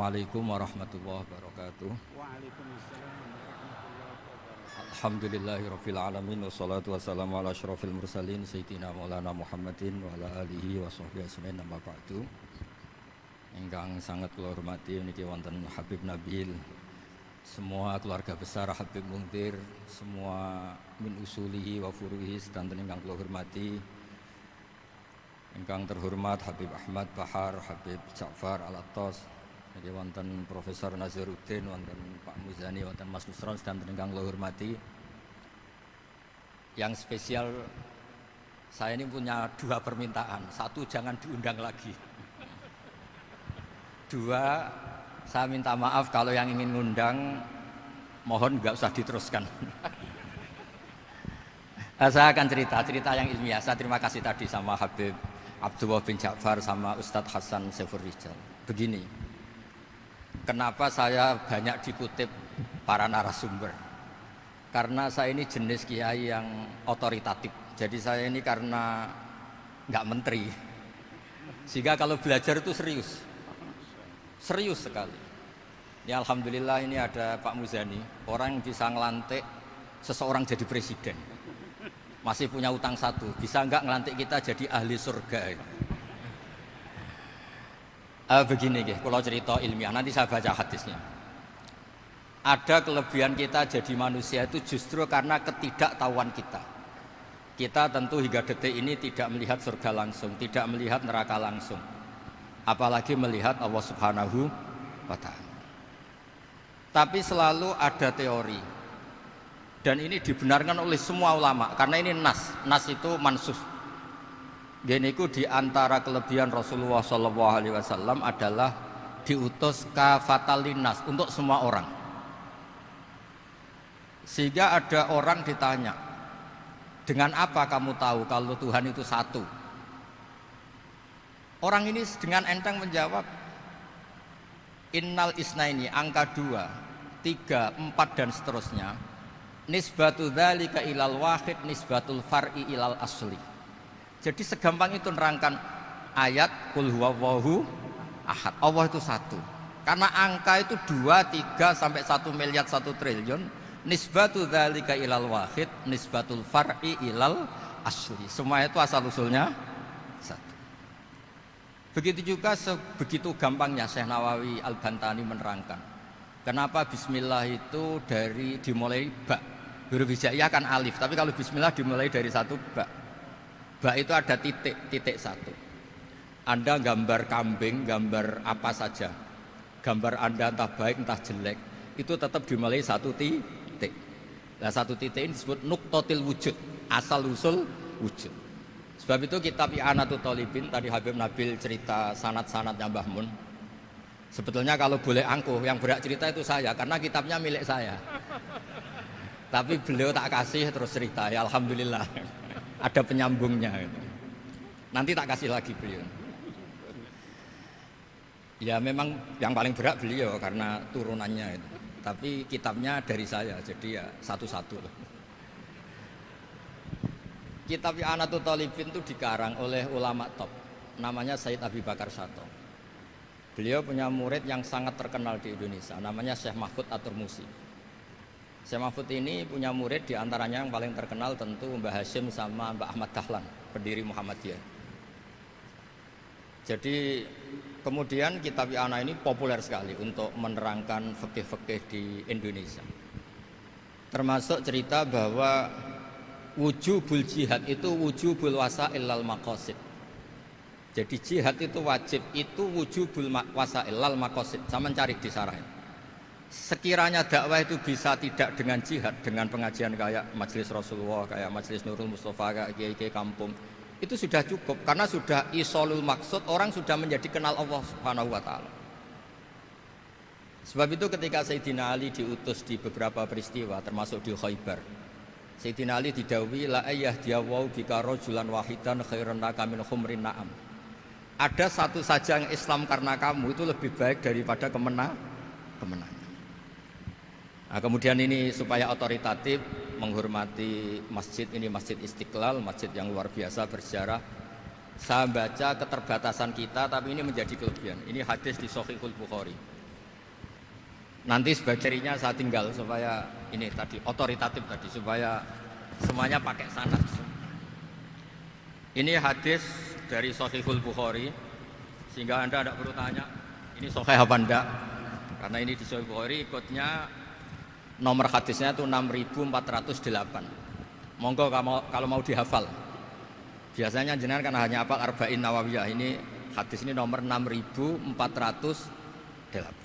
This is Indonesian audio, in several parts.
Assalamualaikum warahmatullahi wabarakatuh. Waalaikumsalam warahmatullahi wabarakatuh. Alhamdulillahirabbil alamin wassalatu wassalamu ala asyrofil mursalin sayyidina Maulana Muhammadin wa ala alihi wa sahbihi ajmain amma ba'du. Ingkang sangat kula hormati niki wonten Habib Nabil, semua keluarga besar Habib Muntir, semua min usulihi wa furuhi sedanten ingkang kula hormati. Ingkang terhormat Habib Ahmad Bahar, Habib Ja'far Al-Attas, jadi wonten Profesor Nazaruddin, wonten Pak Muzani, wonten Mas Nusron sedanten ingkang kula hormati. Yang spesial, saya ini punya dua permintaan. Satu, jangan diundang lagi. Dua, saya minta maaf kalau yang ingin ngundang mohon nggak usah diteruskan. Saya akan cerita yang ilmiah. Saya terima kasih tadi sama Habib Abdullah bin Ja'far sama Ustadz Hasan Saifur Rijal. Begini, kenapa saya banyak dikutip para narasumber? Karena saya ini jenis kiai yang otoritatif. Jadi saya ini karena nggak menteri, sehingga kalau belajar itu serius sekali. Ya alhamdulillah ini ada Pak Muzani, orang yang bisa ngelantik seseorang jadi presiden. Masih punya utang satu, bisa nggak ngelantik kita jadi ahli surga? Begini kalau cerita ilmiah, nanti saya baca hadisnya. Ada kelebihan kita jadi manusia itu justru karena ketidaktahuan kita. Kita tentu hingga detik ini tidak melihat surga langsung, tidak melihat neraka langsung, apalagi melihat Allah Subhanahu wa Ta'ala. Tapi selalu ada teori, dan ini dibenarkan oleh semua ulama karena ini nas itu mansuh. Geniku di antara kelebihan Rasulullah SAW adalah diutus kafatal linnas, untuk semua orang. Sehingga ada orang ditanya, dengan apa kamu tahu kalau Tuhan itu satu? Orang ini dengan enteng menjawab, innal isnaini, angka 2, 3, 4 dan seterusnya. Nisbatu dzalika ilal wahid nisbatul far'i ilal asli. Jadi segampang itu nerangkan ayat qul huwallahu ahad. Allah itu satu. Karena angka itu 2, 3 sampai 1 miliar 1 triliun. Nisbatu dzalika ilal wahid nisbatul far'i ilal asli. Semua itu asal usulnya satu. Begitu juga begitu gampangnya Syekh Nawawi Al-Bantani menerangkan. Kenapa bismillah itu dimulai ba? Huruf hijaiyah kan alif, tapi kalau bismillah dimulai dari satu ba. Ba itu ada titik satu. Anda gambar kambing, gambar apa saja, gambar Anda entah baik entah jelek, itu tetap dimulai satu titik. Nah satu titik ini disebut nuqtatil wujud, asal usul wujud. Sebab itu kitab I'anatul Thalibin, tadi Habib Nabil cerita sanad-sanadnya Mbah Mun. Sebetulnya kalau boleh angkuh, yang berhak cerita itu saya, karena kitabnya milik saya. Tapi beliau tak kasih terus cerita, ya alhamdulillah. Ada penyambungnya gitu. Nanti tak kasih lagi beliau. Ya memang yang paling berhak beliau karena turunannya itu. Tapi kitabnya dari saya, jadi ya satu-satu. Kitab I'anatul Thalibin itu dikarang oleh ulama top, namanya Said Abi Bakar Sato. Beliau punya murid yang sangat terkenal di Indonesia, namanya Syekh Mahfud At-Turmusi. Syekh Mahfud ini punya murid diantaranya yang paling terkenal tentu Mbah Hashim sama Mbah Ahmad Dahlan, pendiri Muhammadiyah. Jadi kemudian kitab I'anah ini populer sekali untuk menerangkan fikih-fikih di Indonesia. Termasuk cerita bahwa wujubul jihad itu wujubul wasail lal maqasid. Jadi jihad itu wajib, itu wujubul wasail lal maqasid. Saya mencari di sarah. Sekiranya dakwah itu bisa tidak dengan jihad, dengan pengajian kayak Majelis Rasulullah, kayak Majelis Nurul Mustafa, kayak kiai-kiai kampung, itu sudah cukup karena sudah isolul maksud, orang sudah menjadi kenal Allah Subhanahu wa Ta'ala. Sebab itu ketika Sayyidina Ali diutus di beberapa peristiwa termasuk di Khaybar, Sayyidina Ali didhawuhi la ayyahdiyawu bika rajulan wahidan khairan laka min khumrin na'am. Ada satu saja yang Islam karena kamu itu lebih baik daripada kemenangan. Nah, kemudian ini supaya otoritatif menghormati masjid ini, Masjid Istiqlal, masjid yang luar biasa bersejarah. Saya baca keterbatasan kita, tapi ini menjadi kelebihan. Ini hadis di Shahihul Bukhari. Nanti sebagai cirinya saya tinggal supaya ini tadi otoritatif tadi supaya semuanya pakai sanad. Ini hadis dari Sahihul Bukhari sehingga Anda tidak perlu tanya ini sahih apa enggak. Karena ini di Sahih Bukhari ikutnya nomor hadisnya itu 6408. Monggo kalau mau dihafal. Biasanya jenengan kan hanya hafal Arba'in Nawawiyah. Ini hadis ini nomor 6408.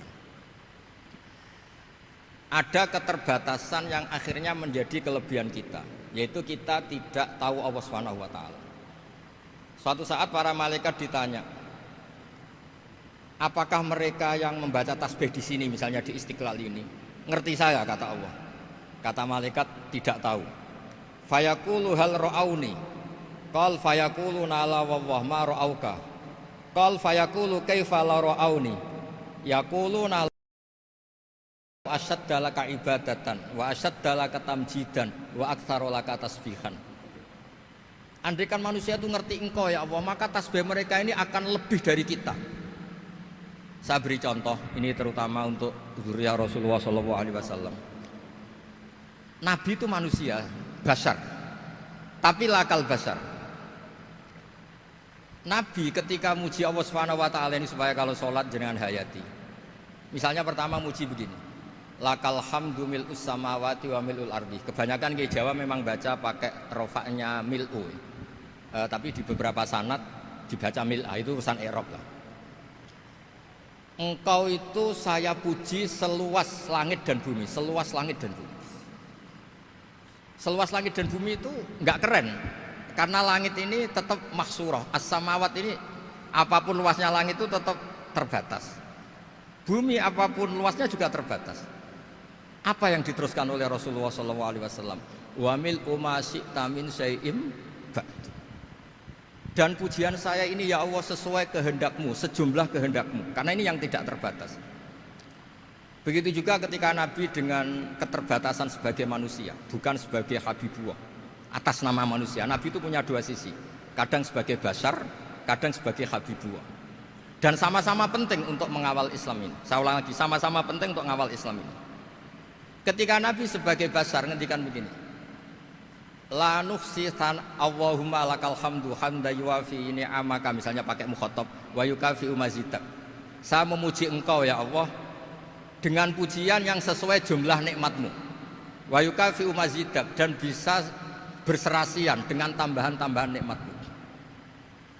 Ada keterbatasan yang akhirnya menjadi kelebihan kita, yaitu kita tidak tahu Allah Subhanahu wa taala. Suatu saat para malaikat ditanya, apakah mereka yang membaca tasbih di sini misalnya di Istiqlal ini ngerti saya, kata Allah. Kata malaikat tidak tahu. Fayaqulu hal ra'auni. Qal fayaqulu nala wallah ma ra'auka. Qal fayaqulu kaifa la ra'auni. Yaquluna asyadda ibadatan wa asyadda tamjidan wa aktsara laka tasbihan. Andaikan manusia itu ngerti engkau ya Allah, maka tasbih mereka ini akan lebih dari kita. Saya beri contoh ini terutama untuk dzurriyyah Rasulullah SAW. Nabi itu manusia, basar, tapi lakal basar. Nabi ketika muji Allah Subhanahu wa taala ini supaya kalau sholat jenengan hayati. Misalnya pertama muji begini. Lakal hamdu mil'us samawati wa mil'ul ardi. Kebanyakan di Jawa memang baca pakai rofaknya mil'u. Tapi di beberapa sanad dibaca mil'a, itu urusan i'rab lah. Engkau itu saya puji seluas langit dan bumi, seluas langit dan bumi. Seluas langit dan bumi itu enggak keren. Karena langit ini tetap mahsurah. As-samawat ini apapun luasnya langit itu tetap terbatas. Bumi apapun luasnya juga terbatas. Apa yang diteruskan oleh Rasulullah SAW? Wa mil'u ma syi'ta min syai'im ba'du. Dan pujian saya ini ya Allah sesuai kehendakmu, sejumlah kehendakmu. Karena ini yang tidak terbatas. Begitu juga ketika Nabi dengan keterbatasan sebagai manusia, bukan sebagai Habibullah, atas nama manusia. Nabi itu punya dua sisi, kadang sebagai basar, kadang sebagai Habibullah. Dan sama-sama penting untuk mengawal Islam ini. Saya ulang lagi, sama-sama penting untuk mengawal Islam ini. Ketika Nabi sebagai basar ngendikan begini, la nuhsi Allahumma lakal hamdu hamda yuwafi ni'amaka, misalnya pakai mukhatab, wa yukafi mazidak. Saya memuji engkau ya Allah dengan pujian yang sesuai jumlah nikmatmu, wa yukafi mazidak, dan bisa berserasian dengan tambahan-tambahan nikmatmu.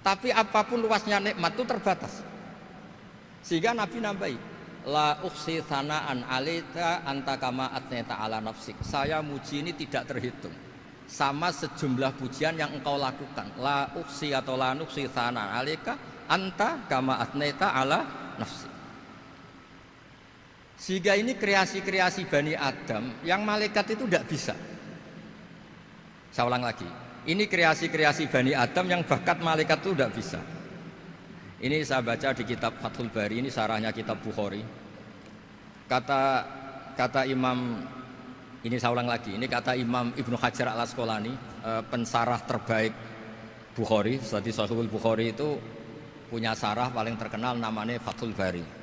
Tapi apapun luasnya nikmat itu terbatas, sehingga Nabi nambahi, la ukhsi thana'an alaika anta kama atneta ala nafsik. Saya muji ini tidak terhitung, sama sejumlah pujian yang engkau lakukan. La ukhsi atau la nukhsi thana'an alaika anta kama atneta ala nafsik. Sehingga ini kreasi-kreasi Bani Adam yang malaikat itu tidak bisa. Saya ulang lagi, ini kreasi-kreasi Bani Adam yang bakat malaikat itu tidak bisa. Ini saya baca di kitab Fathul Bari, ini sarahnya kitab Bukhari. Kata Imam, ini saya ulang lagi, ini kata Imam Ibnu Hajar al-Asqalani, pensarah terbaik Bukhari. Jadi Sahihul Bukhari itu punya sarah paling terkenal namanya Fathul Bari.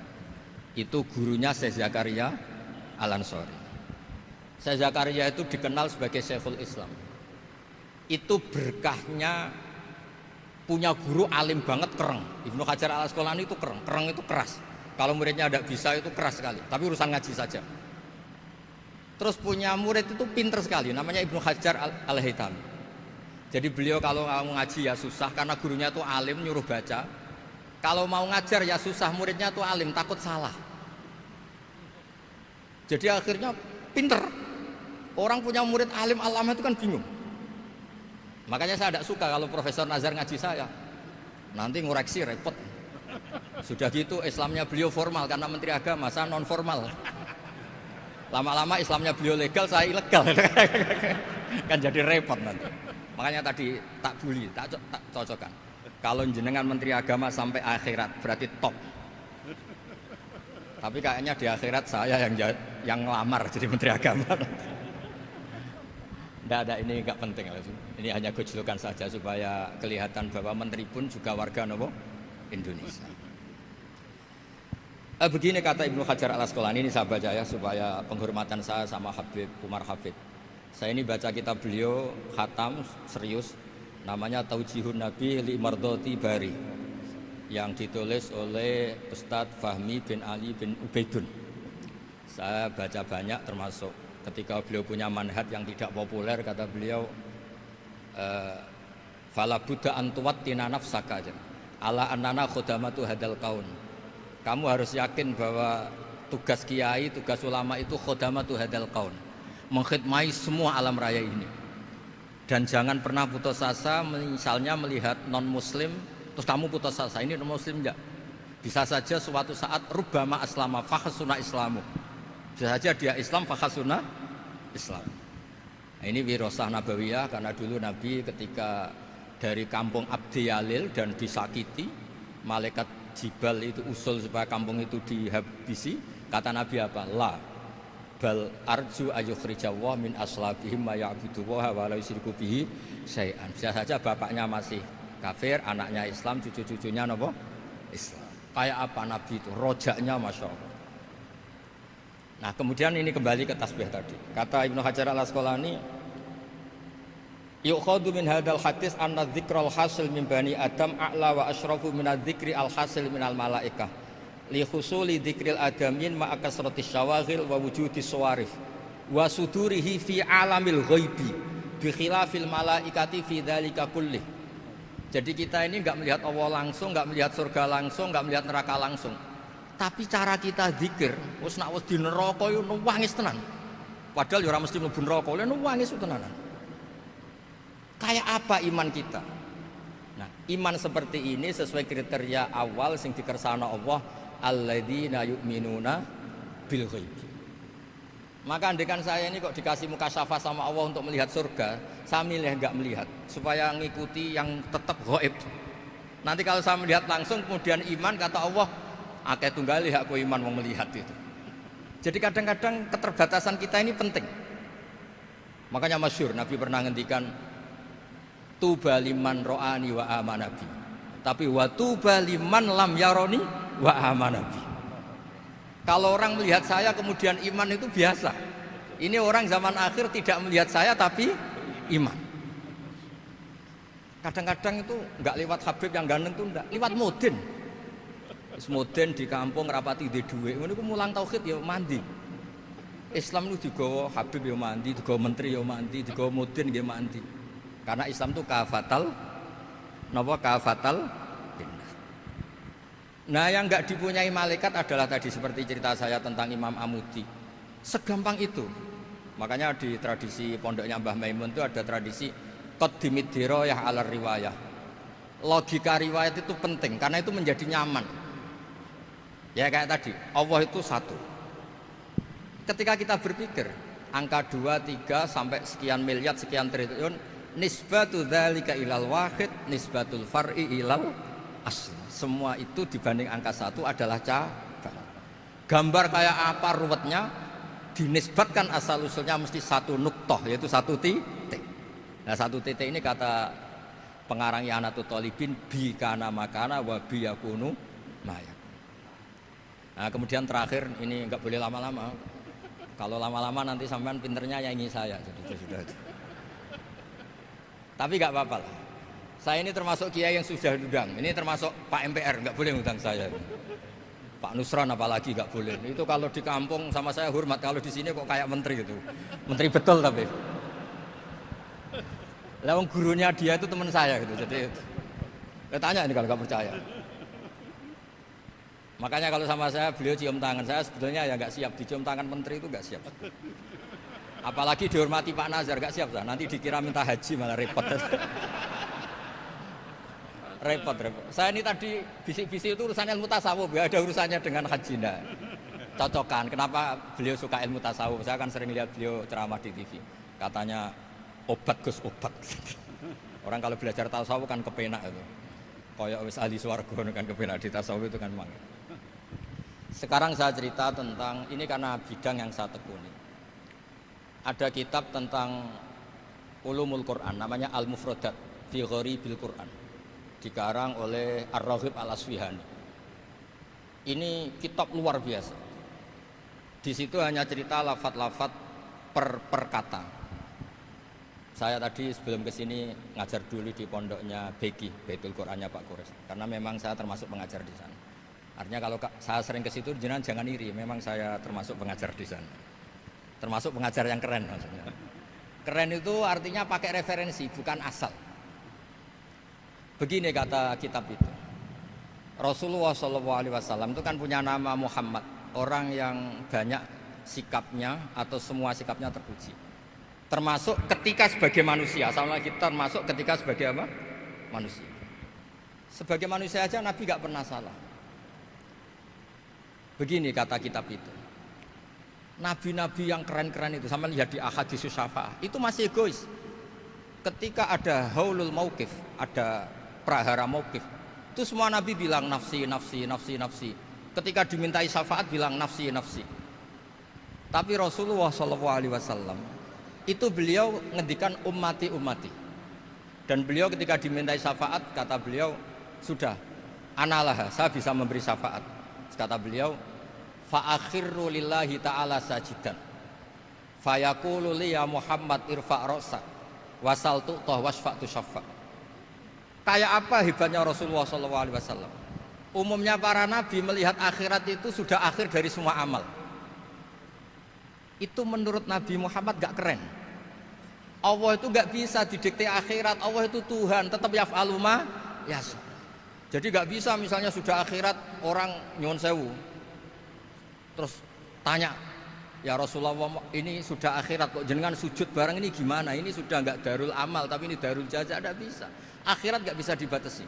Itu gurunya Syekh Zakaria Al-Ansari. Syekh Zakaria itu dikenal sebagai Syekhul Islam. Itu berkahnya punya guru alim banget, kereng. Ibnu Hajar al-Asqalani itu kereng itu keras. Kalau muridnya tidak bisa itu keras sekali, tapi urusan ngaji saja. Terus punya murid itu pinter sekali, namanya Ibnu Hajar al-Haytami. Jadi beliau kalau mau ngaji ya susah, karena gurunya itu alim, nyuruh baca. Kalau mau ngajar ya susah, muridnya itu alim, takut salah. Jadi akhirnya pinter. Orang punya murid alim alama itu kan bingung. Makanya saya tidak suka kalau Profesor Nazar ngaji saya, nanti ngoreksi repot. Sudah gitu Islamnya beliau formal karena Menteri Agama, saya non formal. Lama-lama Islamnya beliau legal, saya ilegal. Kan jadi repot nanti. Makanya tadi tak bully, tak cocokkan. Kalau jenengan Menteri Agama sampai akhirat berarti top. Tapi kayaknya di akhirat saya yang ngelamar jadi Menteri Agama. Tidak ada, ini nggak penting. Ini hanya gojlokan saja supaya kelihatan bahwa menteri pun juga warga Indonesia. Begini kata Ibnu Hajar Al-Asqalani, ini saya baca ya supaya penghormatan saya sama Habib Umar Hafid. Saya ini baca kitab beliau khatam serius, namanya Taujihun Nabi li Mardhati Bari, yang ditulis oleh Ustadz Fahmi bin Ali bin Ubaidun. Saya baca banyak, termasuk ketika beliau punya manhaj yang tidak populer, kata beliau fala budda antuwattina nafsaka ala annana khudamatu hadal kaun. Kamu harus yakin bahwa tugas kiai, tugas ulama itu khudamatu hadal kaun, mengkhidmati semua alam raya ini. Dan jangan pernah putus asa, misalnya melihat non muslim terus kamu putus asa, ini non muslim enggak. Bisa saja suatu saat rubbama aslama fakhasuna islamu, bisa saja dia Islam fakhasuna Islam. Nah, ini wirasah nabawiyah, karena dulu Nabi ketika dari kampung Abdi Yalil dan disakiti, malaikat Jibal itu usul supaya kampung itu dihabisi, kata Nabi apa? La bal arju ayukhrijawah min aslabihim ma ya'buduwaha wa la yusyriku bihi syai'an. Bisa saja bapaknya masih kafir, anaknya Islam, cucu-cucunya apa? Islam. Kayak apa Nabi itu? Rojaknya Masya Allah. Nah kemudian ini kembali ke tasbih tadi. Kata Ibnu Hajar Al-Asqalani, yukhadu min hadal hadis anna dzikral hasil min bani adam a'la wa asyrafu min adzikri al hasil min al malaikah li husuli dzikril adamin ma'a kasratis syawaghil wa wujudis sawarif wa sudurihi fi alamil ghaibi bi khilafil malaikati fi dzalika kullih. Jadi kita ini enggak melihat Allah langsung, enggak melihat surga langsung, enggak melihat neraka langsung. Tapi cara kita zikir, wis nek wis di neraka yo nangis tenan. Padahal yo ora mesti mlebu neraka, lha nangis tenanan. Kayak apa iman kita? Nah, iman seperti ini sesuai kriteria awal sing dikersana Allah, alladzina yu'minuna bil ghaib. Maka andekan saya ini kok dikasih mukasyafah sama Allah untuk melihat surga, saya milih enggak melihat supaya ngikuti yang tetap ghaib. Nanti kalau saya melihat langsung kemudian iman, kata Allah, akeh tunggali aku iman mau melihat itu. Jadi kadang-kadang keterbatasan kita ini penting. Makanya masyhur Nabi pernah ngendikan, tuba liman ro'ani wa amanabi, tapi wa tuba liman lam yaroni wa amanabi. Kalau orang melihat saya kemudian iman itu biasa. Ini orang zaman akhir tidak melihat saya tapi iman. Kadang-kadang itu enggak lewat Habib yang ganteng itu enggak, lewat mudin. Mudin di kampung rapati di duwe, ngono ku mulang tauhid ya mandi. Islam itu digawa Habib ya mandi, digawa menteri ya mandi, digawa mudin ya mandi. Karena Islam itu kafatal, napa kafatal. Nah yang enggak dipunyai malaikat adalah tadi seperti cerita saya tentang Imam Amudi. Segampang itu. Makanya di tradisi pondoknya Mbah Maimun itu ada tradisi qaddimid dirayah ala riwayah. Logika riwayat itu penting karena itu menjadi nyaman. Ya kayak tadi, Allah itu satu. Ketika kita berpikir angka 2, 3 sampai sekian miliar, sekian triliun, nisbatu dzalika ilal wahid, nisbatul far'i ilal asl. Semua itu dibanding angka 1 adalah cabang. Gambar kayak apa ruwetnya, dinisbatkan asal usulnya mesti satu nuktoh, yaitu satu titik. Nah satu titik ini kata pengarang I'anatul Thalibin, bi kana makana wa bi yakunu maya. Nah kemudian terakhir ini enggak boleh lama-lama. Kalau lama-lama nanti sampean pinternya nyanyi saya. Jadi sudah. Tapi enggak apa-apa lah. Saya ini termasuk kiai yang sudah diundang. Ini termasuk Pak MPR, enggak boleh ngundang saya. Pak Nusran apalagi enggak boleh. Itu kalau di kampung sama saya hormat, kalau di sini kok kayak menteri gitu. Menteri betul tapi. Lah gurunya dia itu teman saya gitu. Jadi tanya ini kalau enggak percaya. Makanya kalau sama saya beliau cium tangan, saya sebetulnya ya nggak siap dicium tangan menteri itu nggak siap. Apalagi dihormati Pak Nazar nggak siap, nanti dikira minta haji malah repot. repot. Saya ini tadi bisik-bisik itu urusan ilmu tasawuf, ya ada urusannya dengan haji. Nah, cocokan. Kenapa beliau suka ilmu tasawuf? Saya kan sering lihat beliau ceramah di TV. Katanya obat Gus obat. Orang kalau belajar tasawuf kan kepenak itu. Kayak wis ahli swarga kan kepenak di tasawuf itu kan memang. Sekarang saya cerita tentang ini karena bidang yang saya tekuni. Ada kitab tentang ulumul Quran namanya Al-Mufradat fi Gharibil Quran, dikarang oleh Ar-Raghib Al-Asfihani. Ini kitab luar biasa. Di situ hanya cerita lafat-lafat per kata. Saya tadi sebelum kesini ngajar dulu di pondoknya Beki, Baitul Qurannya Pak Kures. Karena memang saya termasuk pengajar di sana. Artinya kalau saya sering ke situ jangan iri, memang saya termasuk pengajar di sana. Termasuk pengajar yang keren maksudnya. Keren itu artinya pakai referensi, bukan asal. Begini kata kitab itu. Rasulullah SAW itu kan punya nama Muhammad, orang yang banyak sikapnya atau semua sikapnya terpuji. Termasuk ketika sebagai manusia, sama lagi termasuk ketika sebagai apa? Manusia. Sebagai manusia aja Nabi gak pernah salah. Begini kata kitab itu. Nabi-nabi yang keren-keren itu, sama lihat di Ahadits Syafa'ah, itu masih egois. Ketika ada haulul mauqif, ada prahara mauqif, itu semua Nabi bilang nafsi, nafsi, nafsi, nafsi. Ketika dimintai syafaat bilang nafsi, nafsi. Tapi Rasulullah SAW itu beliau ngendikan ummati, ummati. Dan beliau ketika dimintai syafaat kata beliau, sudah, analah, saya bisa memberi syafaat. Kata beliau, fa'akhirru lillahi ta'ala sajidan fayaqulu li ya Muhammad irfa' ra'sak wasal tu'tah wasfa'tu syaffa'. Kayak apa hebatnya Rasulullah SAW? Umumnya para nabi melihat akhirat itu sudah akhir dari semua amal. Itu menurut Nabi Muhammad gak keren. Allah itu gak bisa didikte akhirat. Allah itu Tuhan, tetap yaf'alu ma yasha. Jadi gak bisa misalnya sudah akhirat orang nyuwun sewu terus tanya, ya Rasulullah ini sudah akhirat kok jenengan sujud bareng ini gimana? Ini sudah gak darul amal tapi ini darul jaza. Gak bisa. Akhirat gak bisa dibatasi.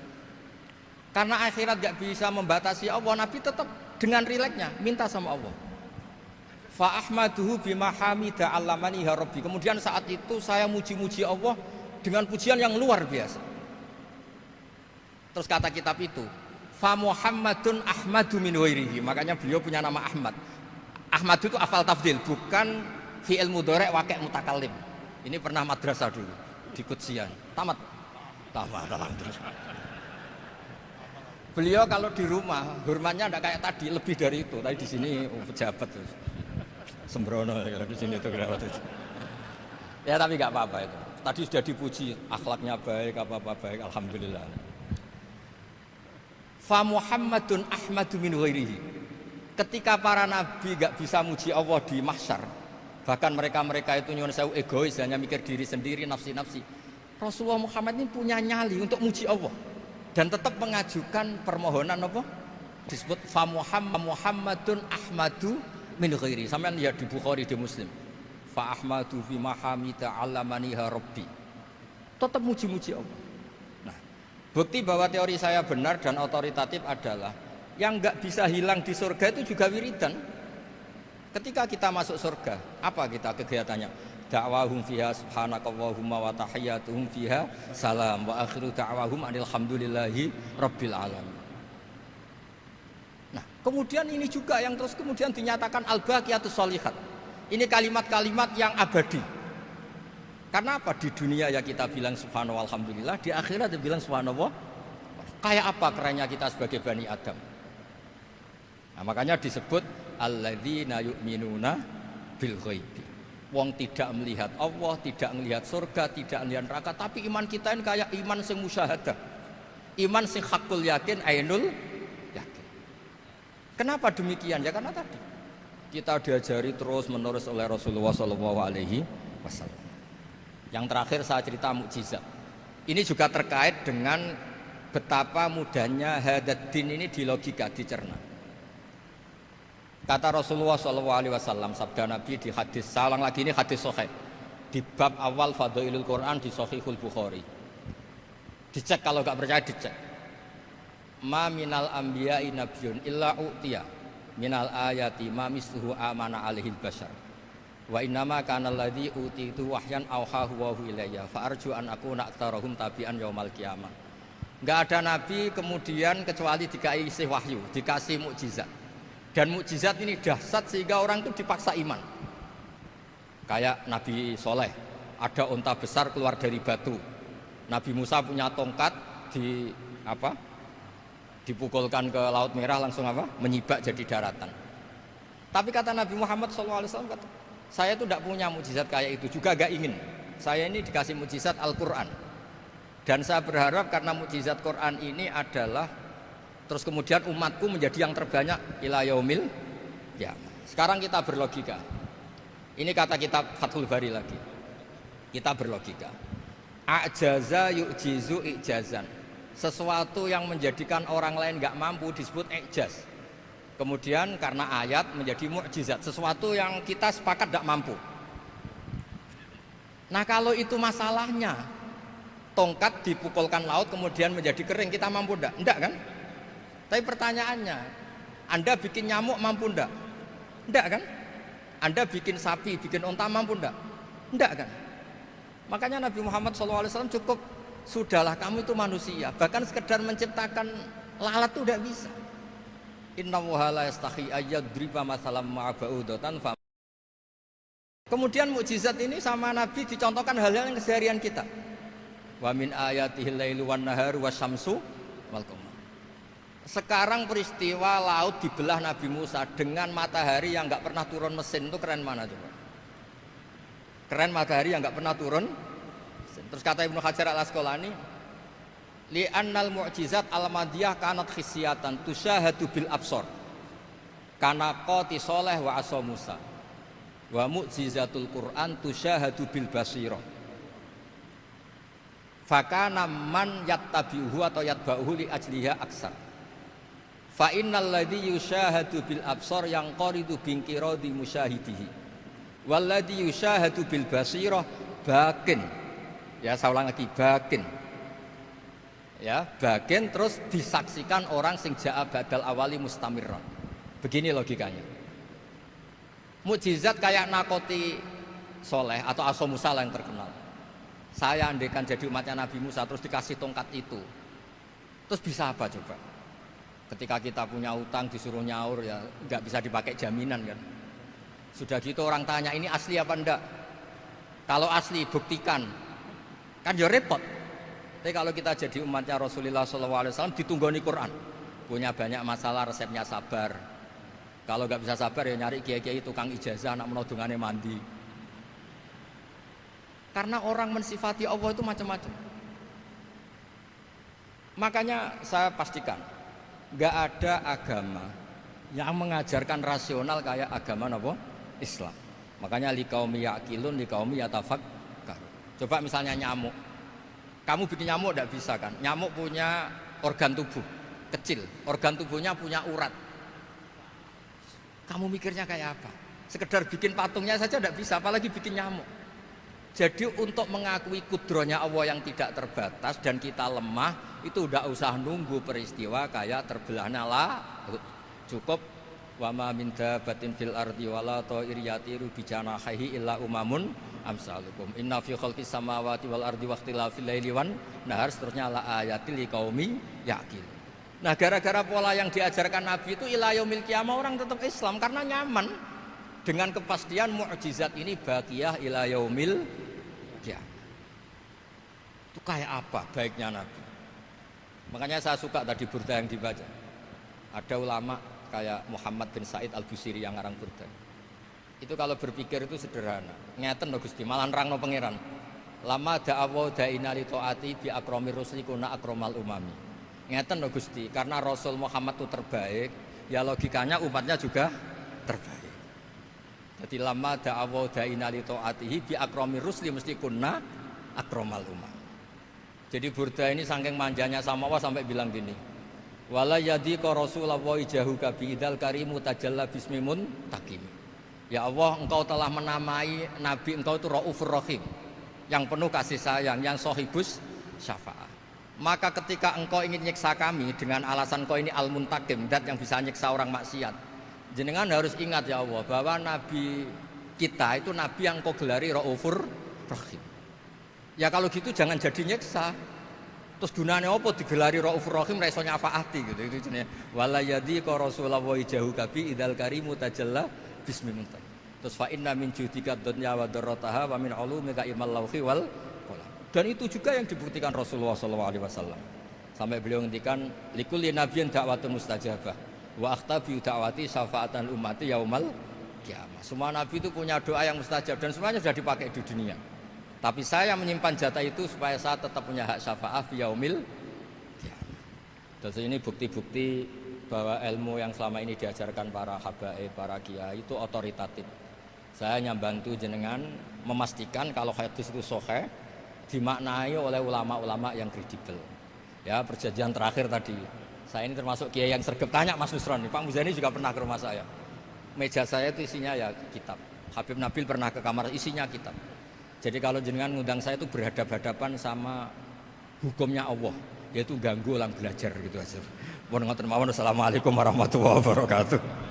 Karena akhirat gak bisa membatasi Allah, Nabi tetap dengan rileksnya minta sama Allah. Fa ahmaduhu bima hamida 'allamani ya rabbi. Kemudian saat itu saya muji-muji Allah dengan pujian yang luar biasa. Terus kata kitab itu, fa Muhammadun ahmadu min ghairihi. Makanya beliau punya nama Ahmad. Ahmad itu afal tafdil, bukan fi'il mudhari' waqi' mutakallim. Ini pernah madrasah dulu di Kutsian. Tamat alhamdulillah. Beliau kalau di rumah hormatnya tidak kayak tadi, lebih dari itu. Tadi di sini pejabat terus. Sembrono di sini itu kenapa itu. Ya tapi nggak apa-apa itu. Tadi sudah dipuji, akhlaknya baik, apa-apa baik, alhamdulillah. Fa Muhammadun ahmadu min ghairihi. Ketika para nabi nggak bisa muji Allah di mahsyar, bahkan mereka itu nyuwun sewu egois, hanya mikir diri sendiri, nafsi-nafsi. Rasulullah Muhammad ini punya nyali untuk muji Allah dan tetap mengajukan permohonan apa? Disebut fa Muhammadun ahmadu min ghairi. Sampeyan lihat di Bukhari, di Muslim. Fa ahmadu fi mahamida 'allamani ya rabbi. Tetap muji-muji Allah. Nah, bukti bahwa teori saya benar dan otoritatif adalah yang enggak bisa hilang di surga itu juga wiridan. Ketika kita masuk surga, apa kita kegiatannya? Da'wahum fiha subhanakallahumma wa tahiyyatuhum fiha salam wa akhiru da'wahum alhamdulillahi rabbil alamin. Nah, kemudian ini juga yang terus kemudian dinyatakan al-baqiyatus sholihat. Ini kalimat-kalimat yang abadi. Karena apa? Di dunia ya kita bilang subhanallah alhamdulillah, di akhirat dia bilang subhanallah. Kayak apa kerennya kita sebagai Bani Adam? Nah, makanya disebut alladzina yu'minuna bil ghaibi. Wong tidak melihat Allah, tidak melihat surga, tidak melihat neraka, tapi iman kita ini kayak iman sing musyahadah. Iman sing hakul yakin, ainul yakin. Kenapa demikian? Ya karena tadi kita diajari terus menerus oleh Rasulullah SAW. Yang terakhir saya cerita mukjizat. Ini juga terkait dengan betapa mudahnya hadad din ini di logika, dicerna. Kata Rasulullah SAW, sabda Nabi di hadis, saya ulang lagi ini hadis sahih di bab awal Fadailul Quran di Sahihul Bukhari. Dicek, kalau nggak percaya dicek. Ma minal anbiya'i nabiyyun illa u'tiya minal ayati ma misluhu amana alaihil bashar. Wa innama kana alladhi utitu wahyan awhahu wa hu ilayya fa arju an akuna aktsarahum tabi'an yaumal qiyamah. Enggak ada nabi kemudian kecuali dikasih wahyu, dikasih mukjizat. Dan mukjizat ini dahsyat sehingga orang itu dipaksa iman. Kayak Nabi Soleh, ada unta besar keluar dari batu. Nabi Musa punya tongkat Dipukulkan ke Laut Merah langsung apa? Menyibak jadi daratan. Tapi kata Nabi Muhammad SAW, kata, saya itu tidak punya mukjizat kayak itu, juga gak ingin. Saya ini dikasih mukjizat Al-Quran. Dan saya berharap karena mukjizat Quran ini adalah terus kemudian umatku menjadi yang terbanyak ila yaumil qiyamah. Sekarang kita berlogika. Ini kata kitab Fathul Bari lagi. Kita berlogika. A'jaza yu'jizu i'jazan. Sesuatu yang menjadikan orang lain nggak mampu disebut i'jaz. Kemudian karena ayat menjadi mukjizat, sesuatu yang kita sepakat tidak mampu. Nah kalau itu masalahnya, tongkat dipukulkan laut kemudian menjadi kering, kita mampu enggak? Enggak kan? Tapi pertanyaannya, Anda bikin nyamuk mampu enggak? Enggak kan? Anda bikin sapi, bikin onta mampu enggak? Enggak kan? Makanya Nabi Muhammad SAW cukup, sudahlah kamu itu manusia, bahkan sekedar menciptakan lalat itu tidak bisa. Innallaha la yastahi ayyadriba masalam ma'aba'udatan. Kemudian mukjizat ini sama Nabi dicontohkan hal-hal yang keseharian kita. Wa min ayatihil lailu wan naharu wasyamsu wal qamar. Sekarang peristiwa laut dibelah Nabi Musa dengan matahari yang enggak pernah turun mesin, itu keren mana coba? Keren matahari yang enggak pernah turun. Terus kata Ibnu Hajar Al-Asqalani, li'annal mu'jizat al-madiyah kanat khisyatan tusyahadu bil absor. Kana qati soleh wa asa Musa. Wa mu'jizatul Qur'an tusyahadu bil basirah. Fakana man yattabi'uhu atau yatba'uhu li ajliha aksar. Fa innal ladzi yusyahadu bil absar yang qaridu binqiradi musyahidihi. Wal ladzi yusyahadu bil basirah bakin. Ya, saya ulang lagi, bakin. Ya, bakin terus disaksikan orang sing ja'a badal awali mustamirran. Begini logikanya. Mukjizat kayak nakoti soleh atau aso Musa yang terkenal. Saya andaikan jadi umatnya Nabi Musa terus dikasih tongkat itu, terus bisa apa coba? Ketika kita punya utang disuruh nyaur, ya nggak bisa dipakai jaminan kan. Sudah gitu orang tanya ini asli apa enggak? Kalau asli buktikan, kan ya repot. Tapi kalau kita jadi umatnya Rasulullah SAW ditunggoni Quran, punya banyak masalah resepnya sabar. Kalau nggak bisa sabar ya nyari kiai-kiai tukang ijazah anak menodongannya mandi. Karena orang mensifati Allah itu macam-macam. Makanya saya pastikan nggak ada agama yang mengajarkan rasional kayak agama apa? Islam. Makanya liqaumi yaqilun liqaumi yatafakkar. Coba misalnya nyamuk. Kamu bikin nyamuk tidak bisa kan? Nyamuk punya organ tubuh kecil, organ tubuhnya punya urat. Kamu mikirnya kayak apa? Sekedar bikin patungnya saja tidak bisa, apalagi bikin nyamuk. Jadi untuk mengakui kudronya Allah yang tidak terbatas dan kita lemah, itu tidak usah nunggu peristiwa kayak terbelahnya laut. Cukup wa ma min dabbatin fil ardi wala ta'ir yatiru bi janahihi illa umamun amsalukum inna fi khalqis samawati wal ardi waqtilafil laili wan nahar, seterusnya la ayatil liqaumi yaqilun. Nah, gara-gara pola yang diajarkan Nabi itu ila yaumil qiyamah orang tetap Islam karena nyaman dengan kepastian mukjizat ini baqiyah ila yaumil qiyamah. Itu kayak apa baiknya Nabi? Makanya saya suka tadi burda yang dibaca. Ada ulama kayak Muhammad bin Said Al-Busiri yang ngarang burda. Itu kalau berpikir itu sederhana. Ngeten lho Gusti, malah nerangno pangeran. Lama da'awa da'ina li taati bi akramir rusli kuna akramal umami. Ngeten lho Gusti, karena Rasul Muhammad itu terbaik, ya logikanya umatnya juga terbaik. Jadi lama da'awa da'ina li taatihi bi akramir rusli mesti kuna akramal umam. Jadi burda ini saking manjanya sama Allah sampai bilang gini. Wala yadika Rasulullah jahuka biidal karimu tajalla bismimun takim. Ya Allah, engkau telah menamai Nabi engkau itu Raufur Rahim, yang penuh kasih sayang, yang sohibus syafa'ah. Maka ketika engkau ingin nyiksa kami dengan alasan engkau ini al-muntakim, dat yang bisa nyiksa orang maksiat, jenengan harus ingat ya Allah bahwa Nabi kita itu Nabi yang engkau gelari Raufur Rahim. Ya kalau gitu jangan jadi nyiksa. Terus gunanya apa digelari Raufur Rahim ra iso nyafaati gitu. Itu jenenge wala yadika Rasulullah jahuka biidal karimu tajalla bismillah. Terus fa inna min judika dunya wa darrataha wa min ulumika ilmal lauhi wal qalam. Dan itu juga yang dibuktikan Rasulullah SAW. Sampai beliau ngendikan likulli nabiyyin da'watun mustajabah wa akhtabi da'wati syafa'atan ummati yaumal qiyamah. Semua nabi itu punya doa yang mustajab dan semuanya sudah dipakai di dunia. Tapi saya menyimpan jatah itu supaya saya tetap punya hak syafaat fi yaumil qiyamah. Terus ini bukti-bukti bahwa ilmu yang selama ini diajarkan para habaib, para kiai itu otoritatif. Saya hanya bantu jenengan memastikan kalau hadis itu sahih dimaknai oleh ulama-ulama yang kredibel. Ya, perjanjian terakhir tadi. Saya ini termasuk kiai yang sergap, tanya Mas Nusron, Pak Muzani juga pernah ke rumah saya. Meja saya itu isinya ya kitab. Habib Nabil pernah ke kamar, isinya kitab. Jadi kalau jenengan ngundang saya itu berhadapan-hadapan sama hukumnya Allah, yaitu ganggu orang belajar gitu aja. Assalamualaikum warahmatullahi wabarakatuh.